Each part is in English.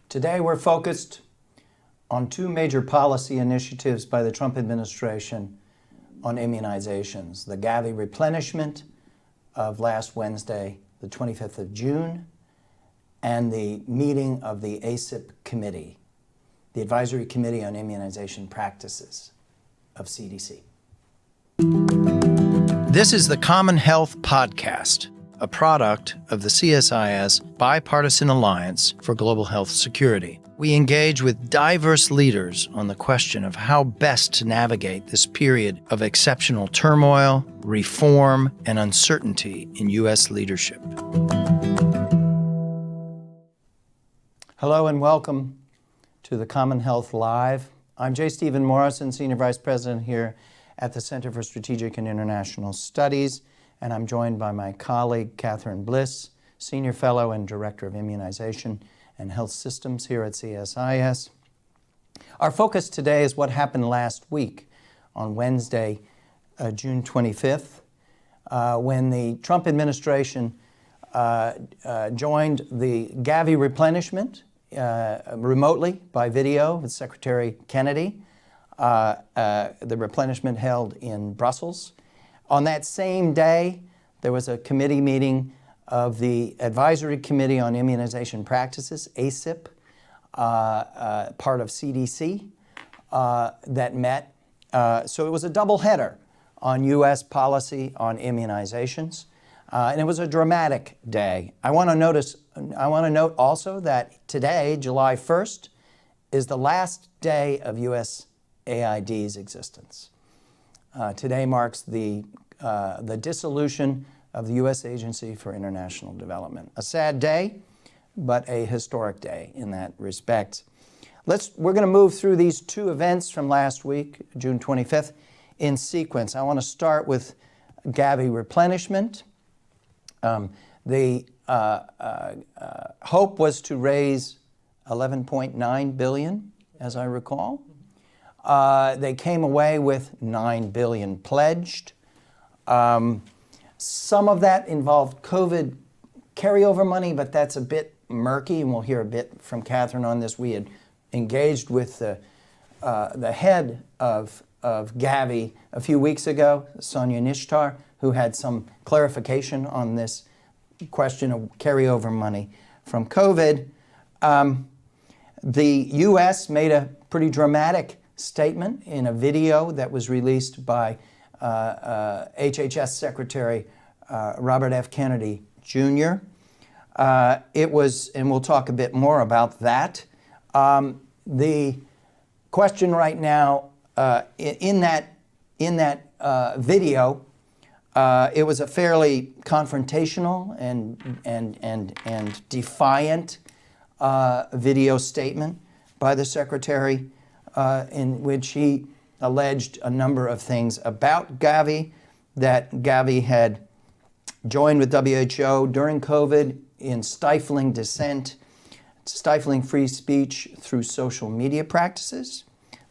Today we're focused on two major policy initiatives by the Trump administration on immunizations. The Gavi Replenishment of last Wednesday, the 25th of June, and the meeting of the ACIP Committee, the Advisory Committee on Immunization Practices of CDC. This is the CommonHealth Podcast, a product of the CSIS Bipartisan Alliance for Global Health Security. We engage with diverse leaders on the question of how best to navigate this period of exceptional turmoil, reform, and uncertainty in U.S. leadership. Hello and welcome to the CommonHealth Live. I'm J. Stephen Morrison, Senior Vice President here at the Center for Strategic and International Studies, and I'm joined by my colleague, Katherine Bliss, Senior Fellow and Director of Immunization and Health Systems here at CSIS. Our focus today is what happened last week on Wednesday, June 25th, when the Trump administration joined the Gavi Replenishment remotely by video with Secretary Kennedy, the replenishment held in Brussels. On that same day, there was a committee meeting of the Advisory Committee on Immunization Practices, ACIP, part of CDC, that met. So it was a double header on U.S. policy on immunizations, and it was a dramatic day. I want to note also that today, July 1st, is the last day of USAID's existence. Today marks the dissolution of the U.S. Agency for International Development. A sad day, but a historic day in that respect. We're going to move through these two events from last week, June 25th, in sequence. I want to start with Gavi Replenishment. The hope was to raise $11.9 billion, as I recall. They came away with $9 billion pledged. Some of that involved COVID carryover money, but that's a bit murky, and we'll hear a bit from Katherine on this. We had engaged with the head of Gavi a few weeks ago, Sonia Nishtar, who had some clarification on this question of carryover money from COVID. The U.S. made a pretty dramatic statement in a video that was released by HHS Secretary Robert F. Kennedy Jr. It was, and we'll talk a bit more about that. The question right now in that video, it was a fairly confrontational and defiant video statement by the Secretary, in which he alleged a number of things about Gavi, that Gavi had joined with WHO during COVID in stifling dissent, stifling free speech through social media practices.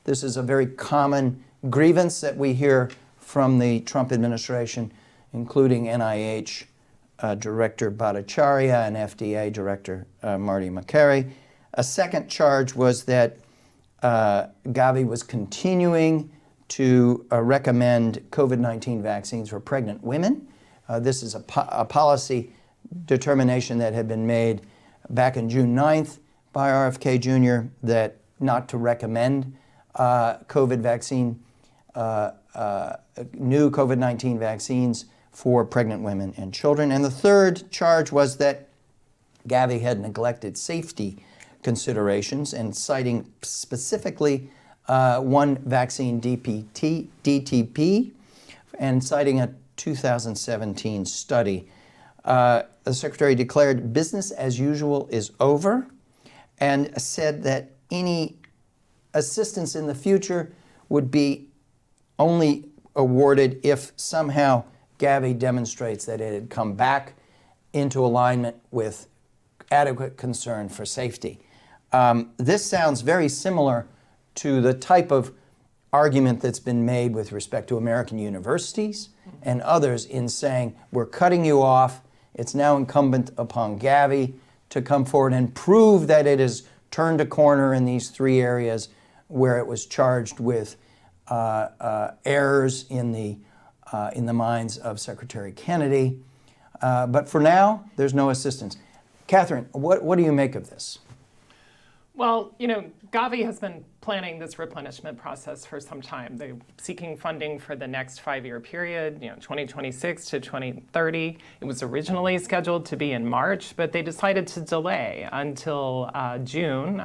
This is a very common grievance that we hear from the Trump administration, including NIH Director Bhattacharya and FDA Director Marty Makary. A second charge was that Gavi was continuing to recommend COVID-19 vaccines for pregnant women. This is a policy determination that had been made back in June 9th by RFK Jr. that not to recommend COVID vaccine, new COVID-19 vaccines for pregnant women and children. And the third charge was that Gavi had neglected safety considerations, and citing specifically one vaccine, DTP, and citing a 2017 study. The Secretary declared business as usual is over and said that any assistance in the future would be only awarded if somehow Gavi demonstrates that it had come back into alignment with adequate concern for safety. This sounds very similar to the type of argument that's been made with respect to American universities and others in saying, we're cutting you off. It's now incumbent upon Gavi to come forward and prove that it is turned a corner in these 3 areas where it was charged with errors in the minds of Secretary Kennedy. But for now, there's no assistance. Katherine, what do you make of this? Well, Gavi has been planning this replenishment process for some time. They're seeking funding for the next 5-year period, 2026 to 2030. It was originally scheduled to be in March, but they decided to delay until June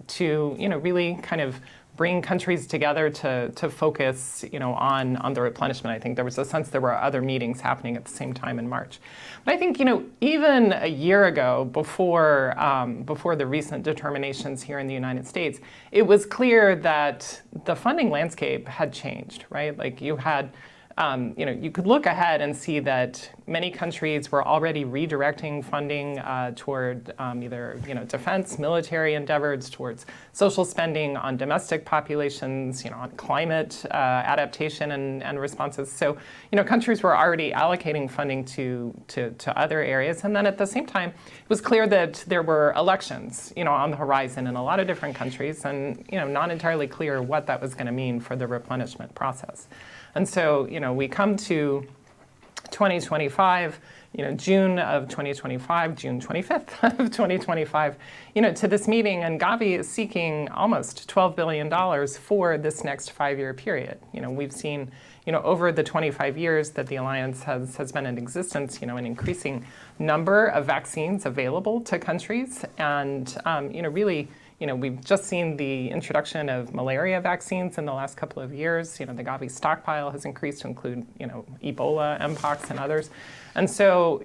to, really kind of bring countries together to focus, on the replenishment. I think there was a sense there were other meetings happening at the same time in March. But I think, even a year ago, before the recent determinations here in the United States, it was clear that the funding landscape had changed, right? Like you had, you could look ahead and see that many countries were already redirecting funding toward either defense, military endeavors, towards social spending on domestic populations, on climate adaptation and responses. So countries were already allocating funding to other areas, and then at the same time, it was clear that there were elections on the horizon in a lot of different countries, and not entirely clear what that was going to mean for the replenishment process. And so, we come to 2025, June of 2025, June 25th of 2025, to this meeting, and Gavi is seeking almost $12 billion for this next 5-year period. We've seen, over the 25 years that the alliance has been in existence, an increasing number of vaccines available to countries, and, really, we've just seen the introduction of malaria vaccines in the last couple of years. The Gavi stockpile has increased to include, Ebola, Mpox, and others. And so,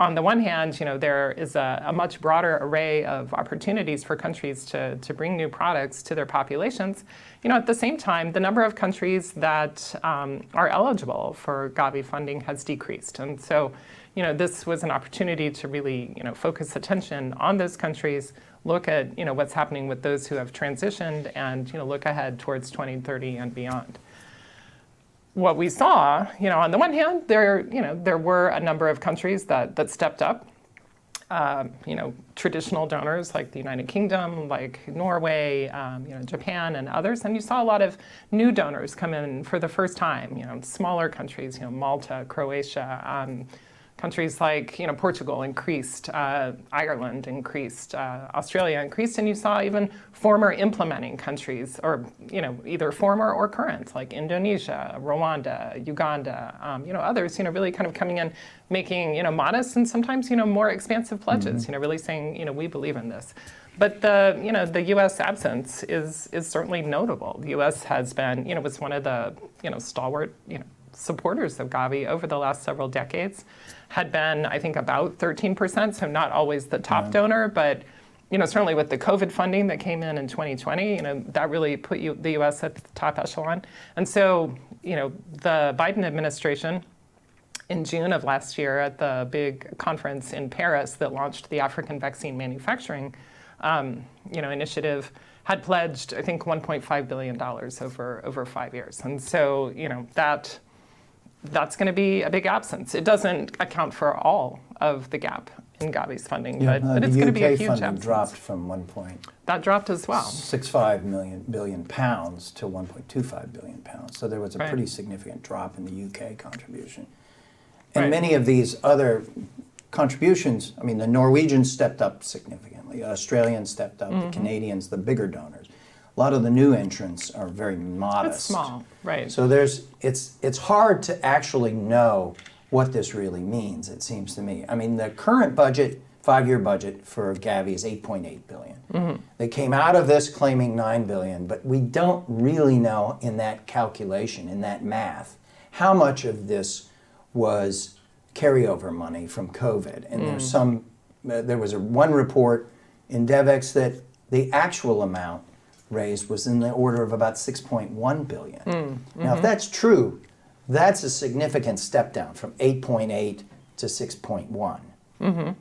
on the one hand, there is a much broader array of opportunities for countries to bring new products to their populations. At the same time, the number of countries that are eligible for Gavi funding has decreased. And so, this was an opportunity to really, focus attention on those countries, look at, what's happening with those who have transitioned, and, look ahead towards 2030 and beyond. What we saw, on the one hand, there were a number of countries that stepped up. Traditional donors like the United Kingdom, like Norway, Japan, and others. And you saw a lot of new donors come in for the first time. Smaller countries, Malta, Croatia. Countries like Portugal increased, Ireland increased, Australia increased, and you saw even former implementing countries, or either former or current, like Indonesia, Rwanda, Uganda, others, really kind of coming in, making modest and sometimes more expansive pledges, really saying we believe in this. But the U.S. absence is certainly notable. The U.S. has been was one of the stalwart supporters of Gavi over the last several decades. Had been, I think, about 13%, so not always the top donor, but certainly with the COVID funding that came in 2020, that really put the U.S. at the top echelon. And so, the Biden administration, in June of last year at the big conference in Paris that launched the African vaccine manufacturing, initiative, had pledged, I think, $1.5 billion over 5 years. And so, that's going to be a big absence. It doesn't account for all of the gap in Gavi's funding, but it's going to be a huge absence. The UK funding dropped from 1. That dropped as well. 65 billion pounds to 1.25 billion pounds. So there was a pretty significant drop in the UK contribution. And many of these other contributions, I mean, the Norwegians stepped up significantly, Australians stepped up, the Canadians, the bigger donors. A lot of the new entrants are very modest. It's small, right. So it's hard to actually know what this really means, it seems to me. I mean, the current budget, 5-year budget for Gavi is $8.8 billion. They came out of this claiming $9 billion, but we don't really know in that calculation, in that math, how much of this was carryover money from COVID. And there was one report in DevEx that the actual amount raised was in the order of about $6.1 billion. Now, if that's true, that's a significant step down from 8.8 to 6.1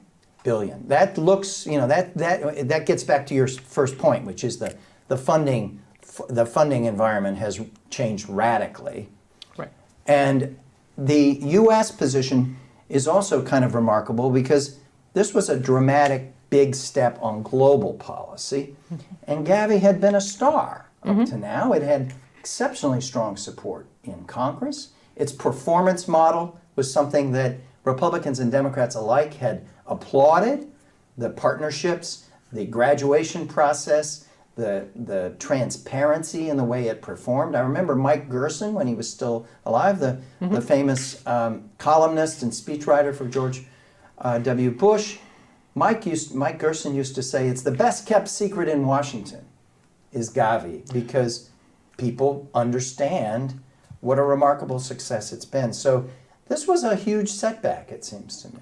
billion. That looks, that gets back to your first point, which is the funding environment has changed radically. Right. And the U.S. position is also kind of remarkable because this was a dramatic big step on global policy. And Gavi had been a star up to now. It had exceptionally strong support in Congress. Its performance model was something that Republicans and Democrats alike had applauded. The partnerships, the graduation process, the transparency in the way it performed. I remember Mike Gerson, when he was still alive, the famous columnist and speechwriter for George W. Bush. Mike Gerson used to say, it's the best kept secret in Washington is Gavi, because people understand what a remarkable success it's been. So this was a huge setback, it seems to me.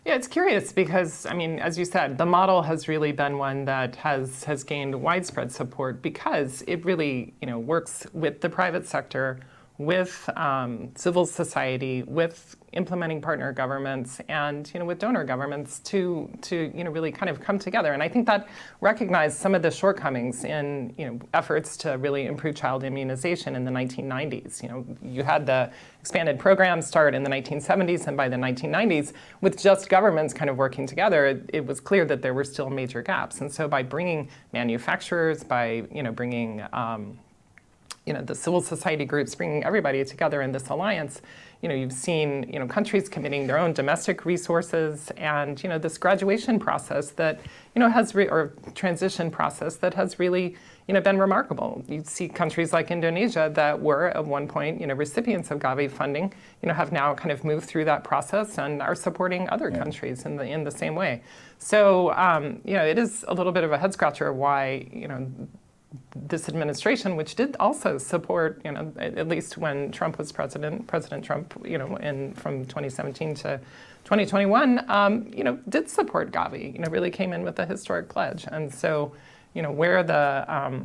Yeah, it's curious because, I mean, as you said, the model has really been one that has gained widespread support because it really, works with the private sector, with civil society, with implementing partner governments, and with donor governments to really kind of come together. And I think that recognized some of the shortcomings in efforts to really improve child immunization in the 1990s. You had the expanded program start in the 1970s, and by the 1990s, with just governments kind of working together, it was clear that there were still major gaps. And so by bringing manufacturers, by bringing the civil society groups, bringing everybody together in this alliance, you've seen, countries committing their own domestic resources, and, this graduation process that, or transition process that has really, been remarkable. You see countries like Indonesia that were at one point, recipients of Gavi funding, have now kind of moved through that process and are supporting other countries in the same way. So, it is a little bit of a head scratcher why, this administration, which did also support, at least when Trump was President Trump, from 2017 to 2021, did support Gavi, really came in with a historic pledge. And so, where the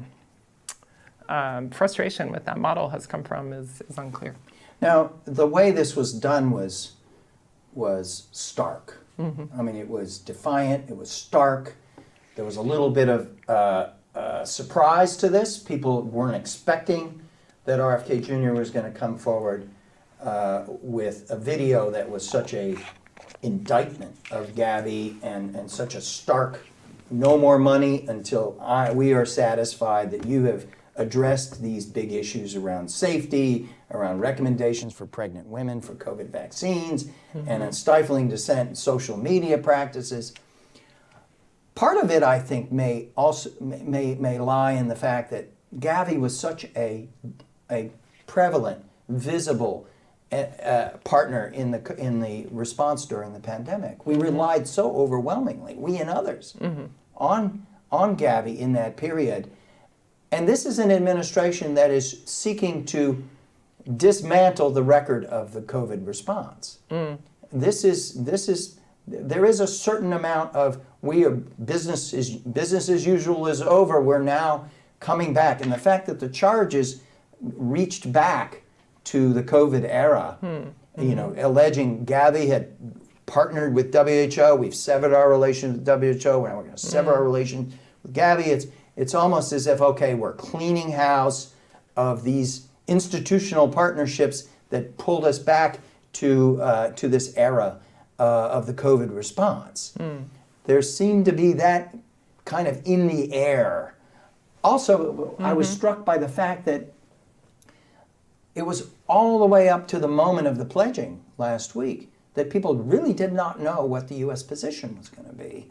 frustration with that model has come from is unclear. Now, the way this was done was stark. I mean, it was defiant, it was stark. There was a little bit of surprise to this. People weren't expecting that RFK Jr. was going to come forward with a video that was such a indictment of Gavi and such a stark, no more money until we are satisfied that you have addressed these big issues around safety, around recommendations for pregnant women for COVID vaccines, and on stifling dissent in social media practices. Part of it, I think, may lie in the fact that Gavi was such a prevalent, visible partner in the response during the pandemic. We relied so overwhelmingly, we and others, on Gavi in that period. And this is an administration that is seeking to dismantle the record of the COVID response. There is a certain amount of business as usual is over. We're now coming back, and the fact that the charges reached back to the COVID era, alleging Gavi had partnered with WHO. We've severed our relations with WHO. Now we're going to sever our relation with Gavi. It's almost as if, okay, we're cleaning house of these institutional partnerships that pulled us back to this era of the COVID response. There seemed to be that kind of in the air. Also, I was struck by the fact that it was all the way up to the moment of the pledging last week that people really did not know what the U.S. position was going to be.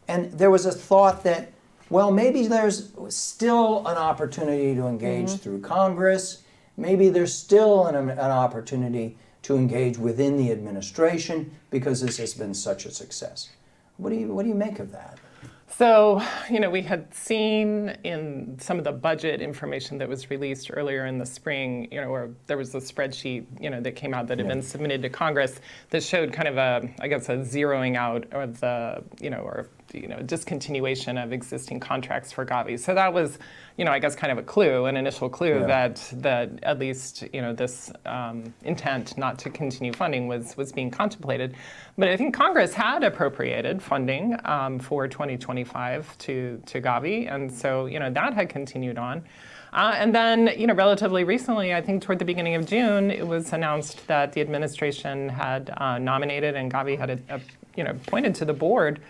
And there was a thought that, well, maybe there's still an opportunity to engage through Congress. Maybe there's still an opportunity to engage within the administration because this has been such a success. What do you make of that? So, we had seen in some of the budget information that was released earlier in the spring, where there was a spreadsheet, that came out that had been submitted to Congress that showed kind of a zeroing out of the, discontinuation of existing contracts for Gavi. So that was, kind of a clue, an initial clue that at least, this intent not to continue funding was being contemplated. But I think Congress had appropriated funding for 2025 to Gavi, and so, that had continued on. And then, relatively recently, I think toward the beginning of June, it was announced that the administration had nominated and Gavi had, appointed to the board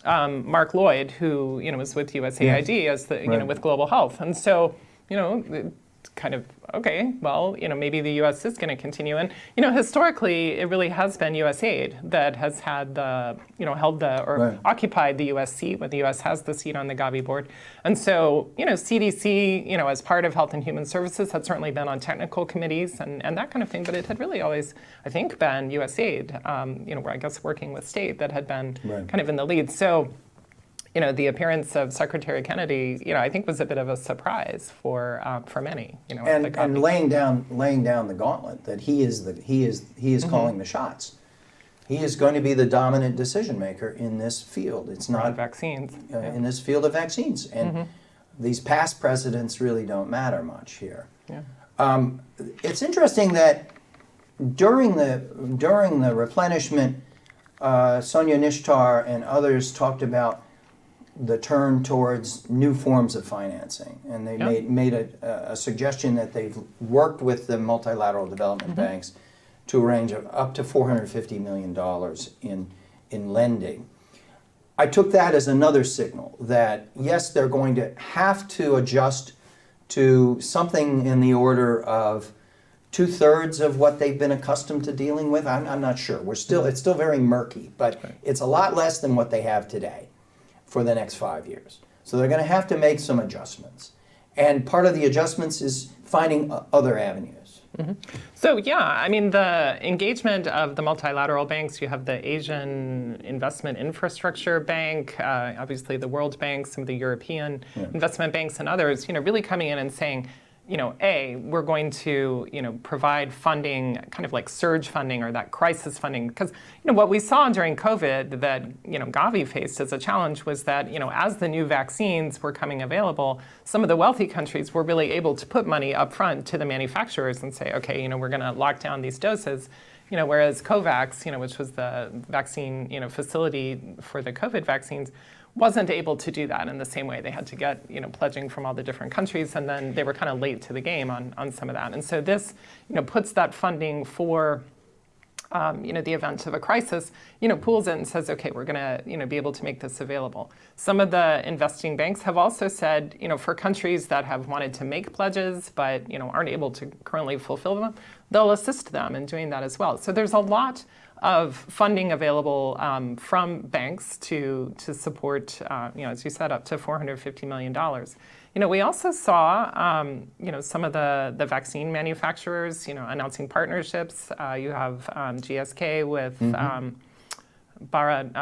Mark Lloyd, who was with USAID as the with Global Health, and so it's kind of okay. Well, maybe the U.S. is going to continue, and historically, it really has been USAID that has had the held the or occupied the U.S. seat when the U.S. has the seat on the Gavi board, and so CDC, as part of Health and Human Services, had certainly been on technical committees and that kind of thing, but it had really always, I think, been USAID, where I guess working with state that had been kind of in the lead. So, the appearance of Secretary Kennedy, I think was a bit of a surprise for many. And laying down the gauntlet that he is calling the shots. He is going to be the dominant decision maker in this field. It's not vaccines in this field of vaccines, and these past presidents really don't matter much here. Yeah. It's interesting that during the replenishment, Sonia Nishtar and others talked about the turn towards new forms of financing, and they made a suggestion that they've worked with the multilateral development banks to arrange up to $450 million in lending. I took that as another signal that yes, they're going to have to adjust to something in the order of 2/3 of what they've been accustomed to dealing with. I'm not sure. It's still very murky, but it's a lot less than what they have today for the next 5 years. So they're going to have to make some adjustments. And part of the adjustments is finding other avenues. So the engagement of the multilateral banks, you have the Asian Investment Infrastructure Bank, obviously the World Bank, some of the European investment banks and others, really coming in and saying, we're going to, provide funding, kind of like surge funding or that crisis funding. Because, what we saw during COVID that, Gavi faced as a challenge was that, as the new vaccines were coming available, some of the wealthy countries were really able to put money up front to the manufacturers and say, okay, we're going to lock down these doses. Whereas COVAX, which was the vaccine, facility for the COVID vaccines, wasn't able to do that in the same way. They had to get, pledging from all the different countries, and then they were kind of late to the game on some of that. And so this, puts that funding for, the event of a crisis, pools it and says, okay, we're going to, be able to make this available. Some of the investing banks have also said, for countries that have wanted to make pledges but, aren't able to currently fulfill them, they'll assist them in doing that as well. So there's a lot of funding available from banks to support, as you said, up to $450 million. We also saw, some of the vaccine manufacturers, announcing partnerships. You have GSK with Bharat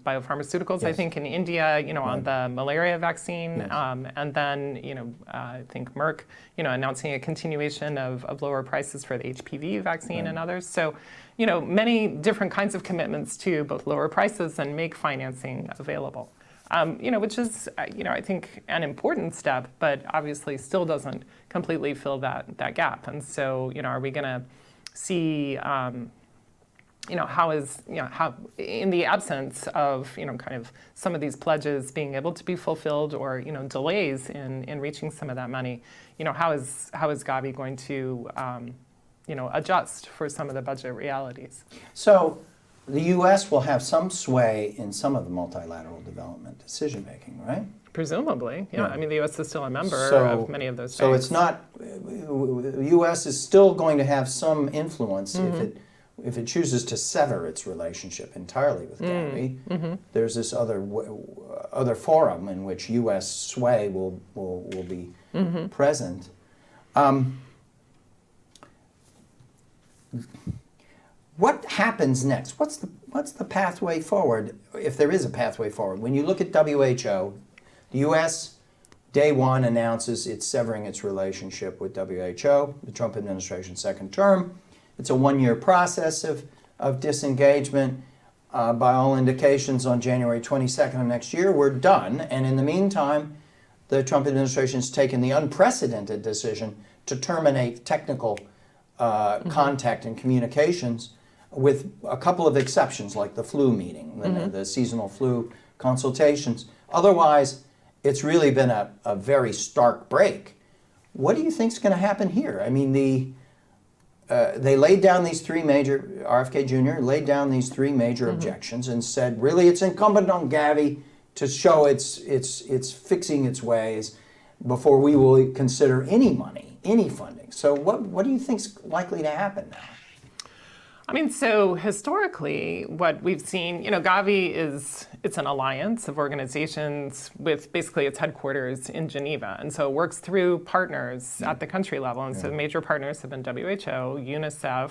Biopharmaceuticals, I think, in India, on the malaria vaccine, and then, I think Merck, announcing a continuation of lower prices for the HPV vaccine and others. So, many different kinds of commitments to both lower prices and make financing available, which is, I think an important step, but obviously still doesn't completely fill that gap. And so, are we going to see, how in the absence of, kind of some of these pledges being able to be fulfilled or, delays in reaching some of that money, how is Gavi going to, adjust for some of the budget realities? So the U.S. will have some sway in some of the multilateral development decision-making, right? Presumably, yeah. I mean, the U.S. is still a member of many of those banks. So it's not, the U.S. is still going to have some influence if it chooses to sever its relationship entirely with Gavi. There's this other forum in which U.S. sway will be present. What happens next? What's the pathway forward, if there is a pathway forward? When you look at WHO, the U.S. day one announces it's severing its relationship with WHO, the Trump administration's second term. It's a one-year process of disengagement. By all indications, on January 22nd of next year, we're done. And in the meantime, the Trump administration's taken the unprecedented decision to terminate technical contact and communications, with a couple of exceptions, like the flu meeting, the seasonal flu consultations. Otherwise, it's really been a very stark break. What do you think is going to happen here? I mean, they laid down these three major, RFK Jr. laid down these three major objections and said, really, it's incumbent on Gavi to show it's fixing its ways before we will consider any money, any funding. So what do you think's likely to happen now? I mean, so historically, what we've seen, Gavi it's an alliance of organizations with basically its headquarters in Geneva. And so it works through partners at the country level. And so the major partners have been WHO, UNICEF,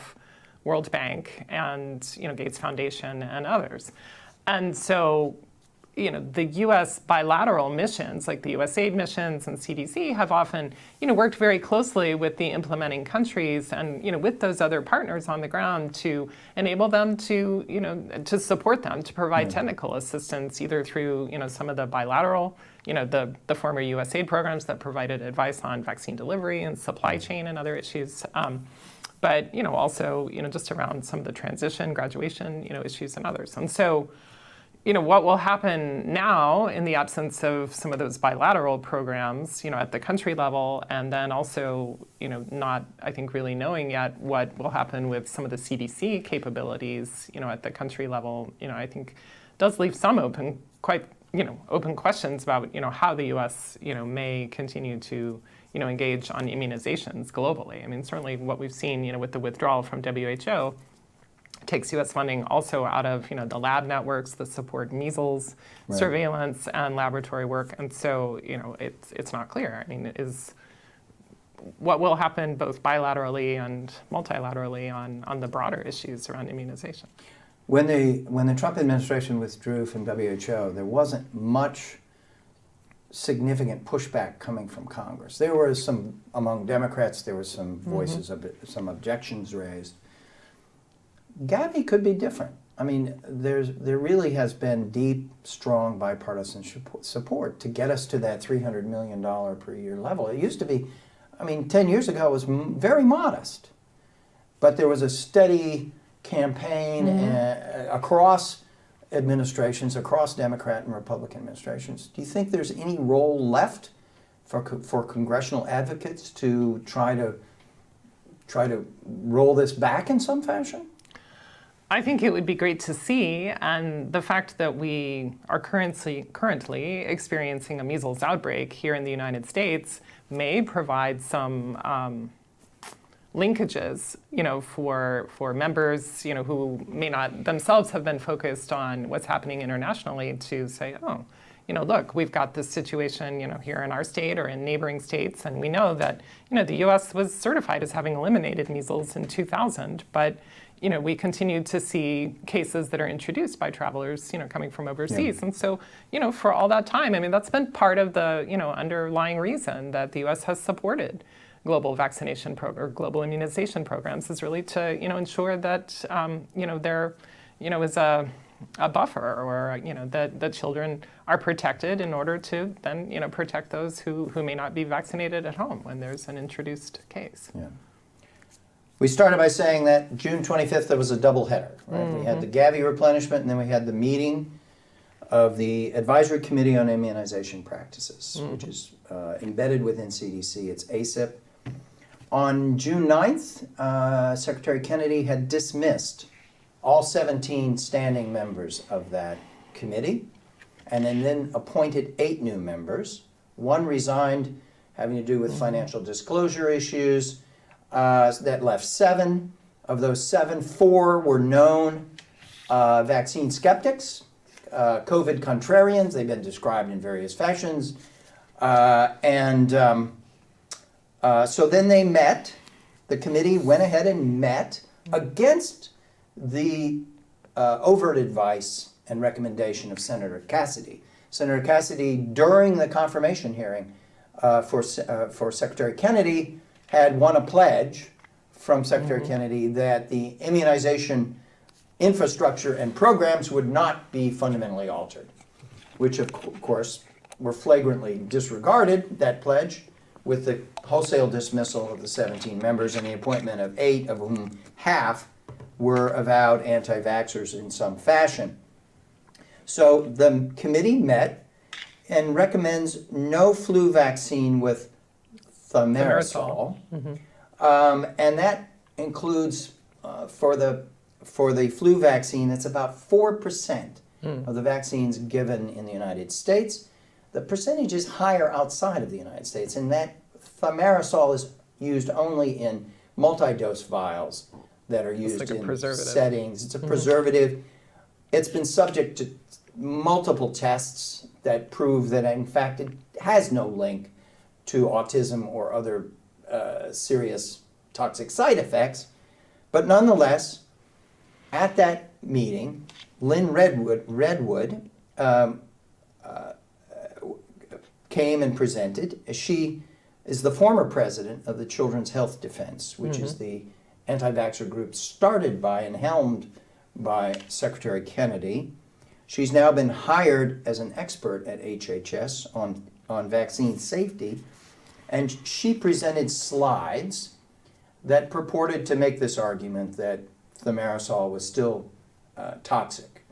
World Bank, and, Gates Foundation and others. And so, the U.S. bilateral missions, like the USAID missions and CDC, have often, worked very closely with the implementing countries and, with those other partners on the ground to enable them to, to support them, to provide technical assistance, either through, some of the bilateral, the former USAID programs that provided advice on vaccine delivery and supply chain and other issues. But, also, just around some of the transition, graduation, issues and others. And so, what will happen now in the absence of some of those bilateral programs, at the country level, and then also, not, I think, really knowing yet what will happen with some of the CDC capabilities, at the country level, I think does leave some open questions about, how the U.S., may continue to, engage on immunizations globally. I mean, certainly what we've seen, with the withdrawal from WHO, takes U.S. funding also out of the lab networks that support measles surveillance and laboratory work, and so it's not clear. I mean, is what will happen both bilaterally and multilaterally on the broader issues around immunization. When the Trump administration withdrew from WHO, there wasn't much significant pushback coming from Congress. There were some among Democrats. There were some voices of some objections raised. Gavi could be different. I mean, there really has been deep, strong bipartisan support to get us to that $300 million per year level. It used to be, 10 years ago it was very modest, but there was a steady campaign across administrations, across Democrat and Republican administrations. Do you think there's any role left for congressional advocates to try to roll this back in some fashion? I think it would be great to see, and the fact that we are currently experiencing a measles outbreak here in the United States may provide some linkages, for members, who may not themselves have been focused on what's happening internationally to say, oh, look, we've got this situation, here in our state or in neighboring states, and we know that, the U.S. was certified as having eliminated measles in 2000, but we continue to see cases that are introduced by travelers, coming from overseas. Yeah. And so, for all that time, that's been part of the, underlying reason that the U.S. has supported global vaccination or global immunization programs is really to, ensure that, there, is a buffer or, that children are protected in order to then, protect those who may not be vaccinated at home when there's an introduced case. Yeah. We started by saying that June 25th, there was a double header, right? We had the Gavi replenishment, and then we had the meeting of the Advisory Committee on Immunization Practices, which is embedded within CDC. It's ACIP. On June 9th, Secretary Kennedy had dismissed all 17 standing members of that committee, and then appointed 8 new members. 1 resigned, having to do with financial disclosure issues. That left 7. Of those 7, 4 were known vaccine skeptics, COVID contrarians. They've been described in various fashions. So then they met. The committee went ahead and met against the overt advice and recommendation of Senator Cassidy. Senator Cassidy, during the confirmation hearing for Secretary Kennedy, had won a pledge from Secretary Kennedy that the immunization infrastructure and programs would not be fundamentally altered, which of course were flagrantly disregarded, that pledge, with the wholesale dismissal of the 17 members and the appointment of 8, of whom half were avowed anti-vaxxers in some fashion. So the committee met and recommends no flu vaccine with thimerosal, and that includes for the flu vaccine, it's about 4% of the vaccines given in the United States. The percentage is higher outside of the United States, and that thimerosal is used only in multi-dose vials that are used like a in preservative. settings. It's a preservative. It's been subject to multiple tests that prove that, in fact, it has no link to autism or other serious toxic side effects. But nonetheless, at that meeting, Lynn Redwood came and presented. She is the former president of the Children's Health Defense, which is the anti-vaxxer group started by and helmed by Secretary Kennedy. She's now been hired as an expert at HHS on vaccine safety, and she presented slides that purported to make this argument that thimerosal was still toxic.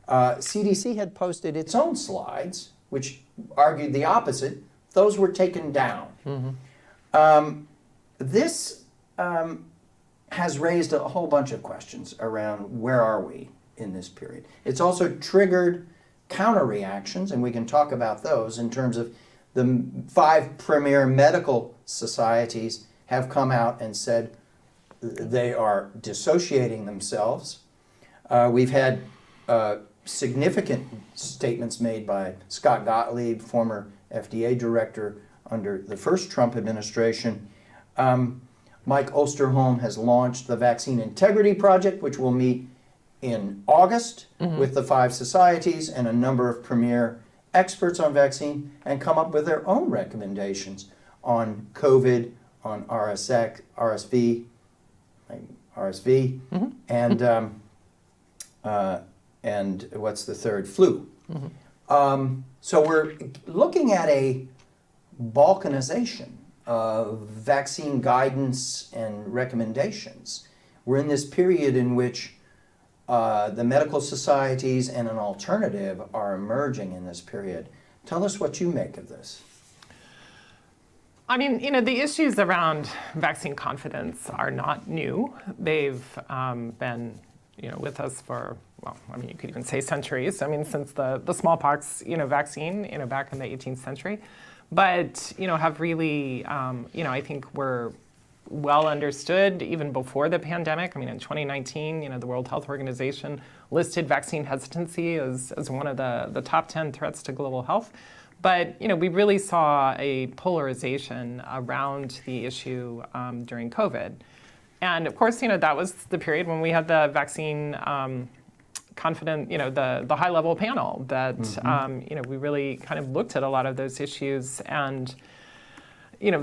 CDC had posted its own slides, which argued the opposite. Those were taken down. This has raised a whole bunch of questions around where are we in this period. It's also triggered counter reactions, and we can talk about those in terms of the 5 premier medical societies have come out and said they are dissociating themselves. We've had significant statements made by Scott Gottlieb, former FDA director under the first Trump administration. Mike Osterholm has launched the Vaccine Integrity Project, which will meet in August with the 5 societies and a number of premier experts on vaccine, and come up with their own recommendations on COVID, on RSV, and what's the third? Flu. So we're looking at a balkanization of vaccine guidance and recommendations. We're in this period in which the medical societies and an alternative are emerging in this period. Tell us what you make of this. I mean, the issues around vaccine confidence are not new. They've been, with us for, well, I mean, you could even say centuries. I mean, since the smallpox, vaccine, back in the 18th century. But, have really, I think were well understood even before the pandemic. I mean, in 2019, the World Health Organization listed vaccine hesitancy as one of the top 10 threats to global health. But, we really saw a polarization around the issue during COVID. And of course, that was the period when we had the vaccine confident, the high-level panel that, we really kind of looked at a lot of those issues and,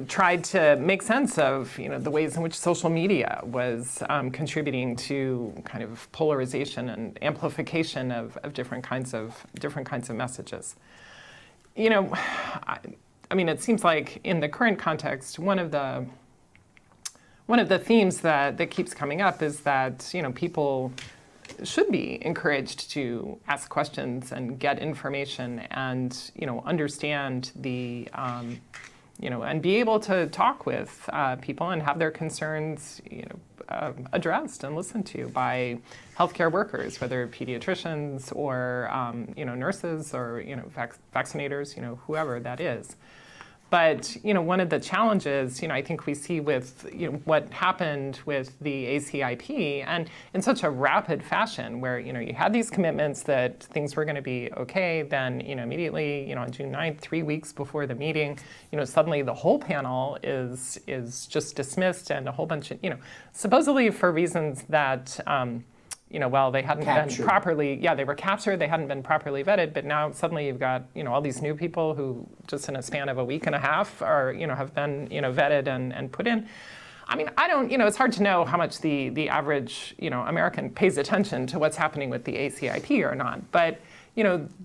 tried to make sense of, the ways in which social media was contributing to kind of polarization and amplification of different kinds of messages. I mean, it seems like in the current context, one of the themes that keeps coming up is that, people should be encouraged to ask questions and get information and, understand the, and be able to talk with people and have their concerns, addressed and listened to by healthcare workers, whether pediatricians or, nurses or, vaccinators, whoever that is. But, one of the challenges, I think we see with, what happened with the ACIP and in such a rapid fashion where, you had these commitments that things were going to be okay, then, immediately, on June 9th, 3 weeks before the meeting, suddenly the whole panel is just dismissed and a whole bunch of, supposedly for reasons that, well, they hadn't been properly, they were captured, they hadn't been properly vetted, but now suddenly you've got, all these new people who just in a span of a week and a half are, have been, vetted and put in. I mean, I don't, it's hard to know how much the average, American pays attention to what's happening with the ACIP or not, but,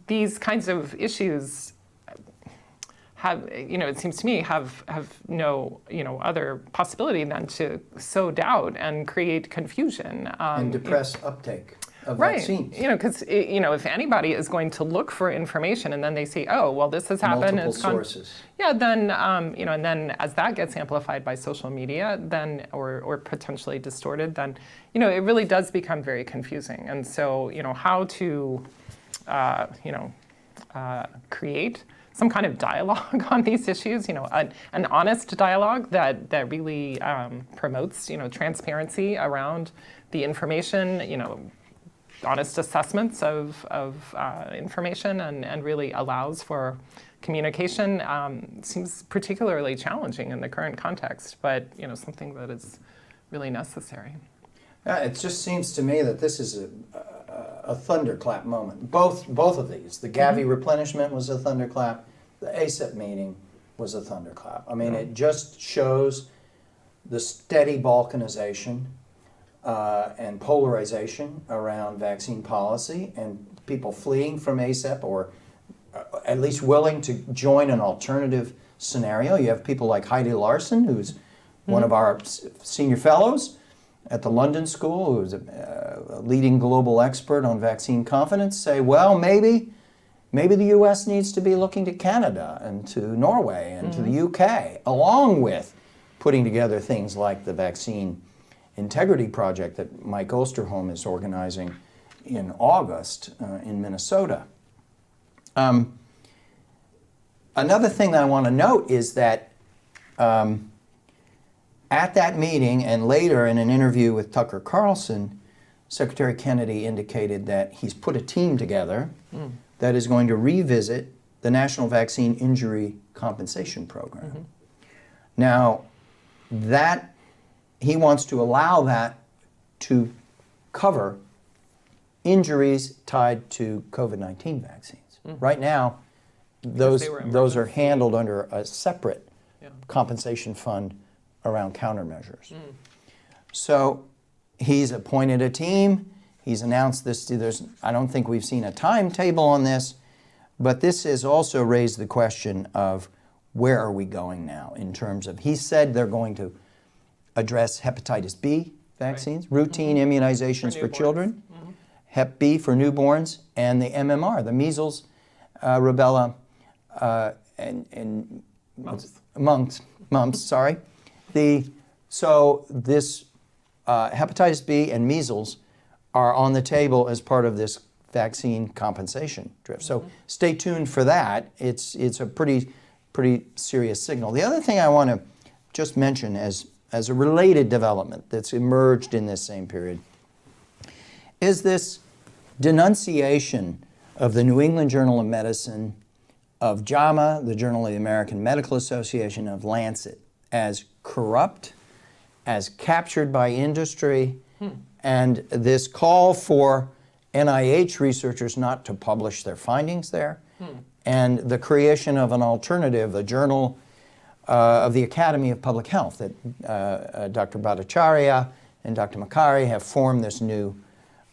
these kinds of issues have, it seems to me, have no, other possibility than to sow doubt and create confusion. And depress uptake of vaccines. Because, if anybody is going to look for information and then they see, oh, well, this has happened. Multiple sources. Then, and then as that gets amplified by social media, then, or potentially distorted, then, it really does become very confusing. And so, how to create some kind of dialogue on these issues, an honest dialogue that really promotes, transparency around the information, honest assessments of information and really allows for communication. Seems particularly challenging in the current context, but something that is really necessary. It just seems to me that this is a thunderclap moment. Both of these, the Gavi Replenishment was a thunderclap, the ACIP meeting was a thunderclap. I mean, it just shows the steady balkanization and polarization around vaccine policy and people fleeing from ACIP or at least willing to join an alternative scenario. You have people like Heidi Larson, who's one of our senior fellows at the London School, who's a leading global expert on vaccine confidence, say, well, maybe the U.S. needs to be looking to Canada and to Norway and to the U.K., along with putting together things like the Vaccine Integrity Project that Mike Osterholm is organizing in August in Minnesota. Another thing that I want to note is that at that meeting and later in an interview with Tucker Carlson, Secretary Kennedy indicated that he's put a team together that is going to revisit the National Vaccine Injury Compensation Program. Now, that he wants to allow that to cover injuries tied to COVID-19 vaccines. Right now, those are handled under a separate compensation fund around countermeasures. So he's appointed a team. He's announced this. I don't think we've seen a timetable on this, but this has also raised the question of where are we going now in terms of, he said they're going to address hepatitis B vaccines, routine immunizations for children, Hep B for newborns, and the MMR, the measles, rubella, and mumps, sorry. So this hepatitis B and measles are on the table as part of this vaccine compensation drift. So stay tuned for that. It's a pretty serious signal. The other thing I want to just mention as a related development that's emerged in this same period is this denunciation of the New England Journal of Medicine, of JAMA, the Journal of the American Medical Association, of Lancet, as corrupt, as captured by industry, and this call for NIH researchers not to publish their findings there, and the creation of an alternative, a journal of the Academy of Public Health that Dr. Bhattacharya and Dr. Makari have formed this new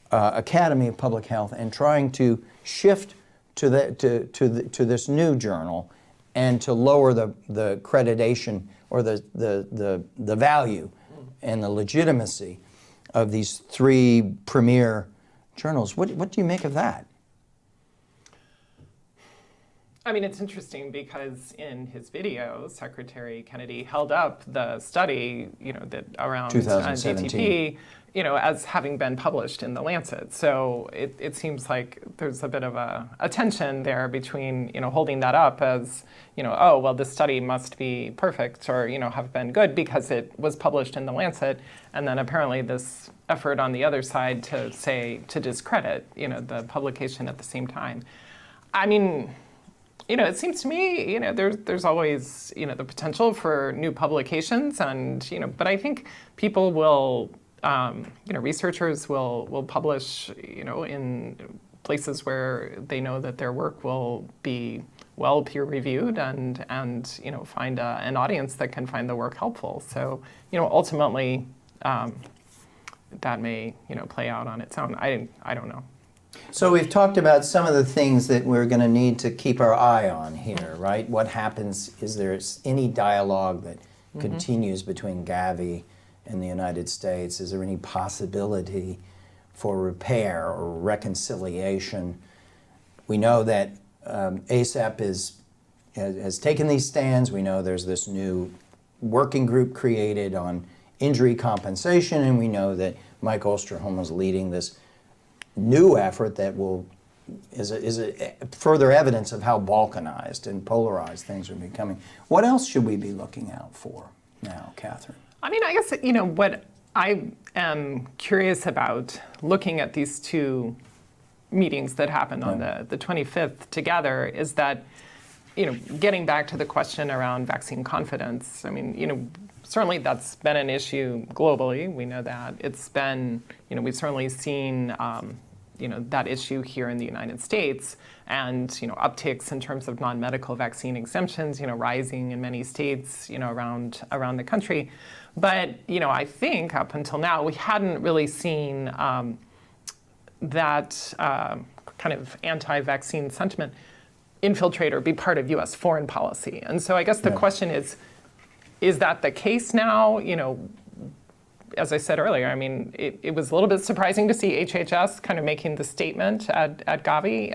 Academy of Public Health and trying to shift to this new journal and to lower the accreditation or the value and the legitimacy of these three premier journals. What do you make of that? I mean, it's interesting because in his video, Secretary Kennedy held up the study, that around 2017. DTP, as having been published in the Lancet. So it seems like there's a bit of a tension there between, holding that up as, oh, well, this study must be perfect or, have been good because it was published in the Lancet. And then apparently this effort on the other side to discredit, the publication at the same time. I mean, it seems to me, there's always, the potential for new publications and, but I think people will, researchers will publish, in places where they know that their work will be well peer reviewed and find an audience that can find the work helpful. So, ultimately, that may, play out on its own. I don't know. So we've talked about some of the things that we're going to need to keep our eye on here, right? What happens, is there any dialogue that continues between Gavi and the United States? Is there any possibility for repair or reconciliation? We know that ACIP has taken these stands. We know there's this new working group created on injury compensation, and we know that Mike Osterholm is leading this new effort that will is a further evidence of how balkanized and polarized things are becoming. What else should we be looking out for now, Catherine? I mean, I guess, what I am curious about looking at these two meetings that happened on the 25th together is that, getting back to the question around vaccine confidence, I mean, certainly that's been an issue globally. We know that. It's been, we've certainly seen, that issue here in the United States and, upticks in terms of non-medical vaccine exemptions, rising in many states, around the country. But, I think up until now, we hadn't really seen that kind of anti-vaccine sentiment infiltrate or be part of U.S. foreign policy. And so I guess the question is that the case now? As I said earlier, I mean, it was a little bit surprising to see HHS kind of making the statement at Gavi,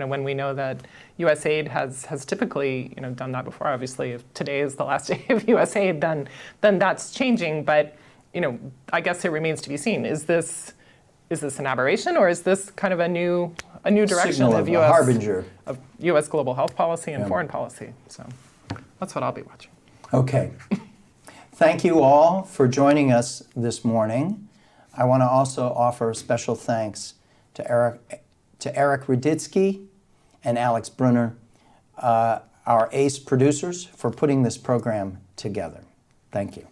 when we know that USAID has typically, done that before. Obviously, if today is the last day of USAID, then that's changing. But, I guess it remains to be seen. Is this an aberration, or is this kind of a new direction of U.S. global health policy and foreign policy? So that's what I'll be watching. Okay. Thank you all for joining us this morning. I want to also offer special thanks to Eric Ruditsky and Alex Brunner, our ACE producers, for putting this program together. Thank you.